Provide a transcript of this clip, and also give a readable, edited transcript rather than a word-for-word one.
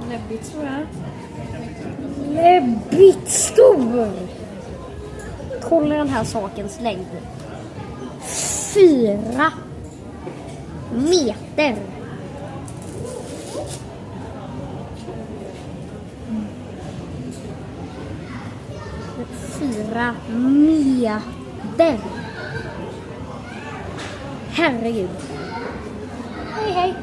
läbbigt tror jag. Läbbigt stor! Kolla den här sakens längd. 4 meter. Fyra meter. Herregud. Hej hej.